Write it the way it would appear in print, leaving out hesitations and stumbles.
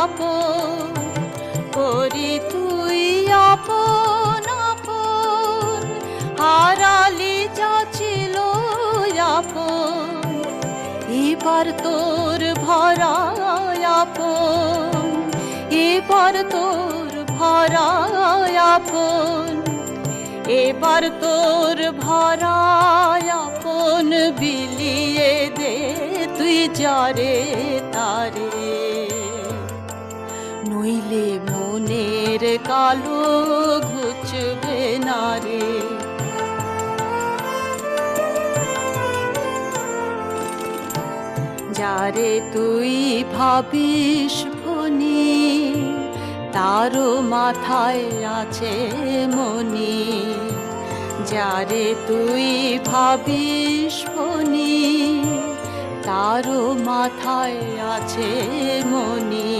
আপন করি তুই আপন আপন হারালি যা ছিল আপন এবার তোর ভরা আপন এবার তোর ভরা আপন এবার তোর ভরা আপন বিলিয়ে দে তুই যারে তারে নইলে মনের কালো ঘুচবে না রে যারে তুই ভাবিস ফনি তারও মাথায় আছে মনি যারে তুই ভাবিস ফনি তারও মাথায় আছে মনি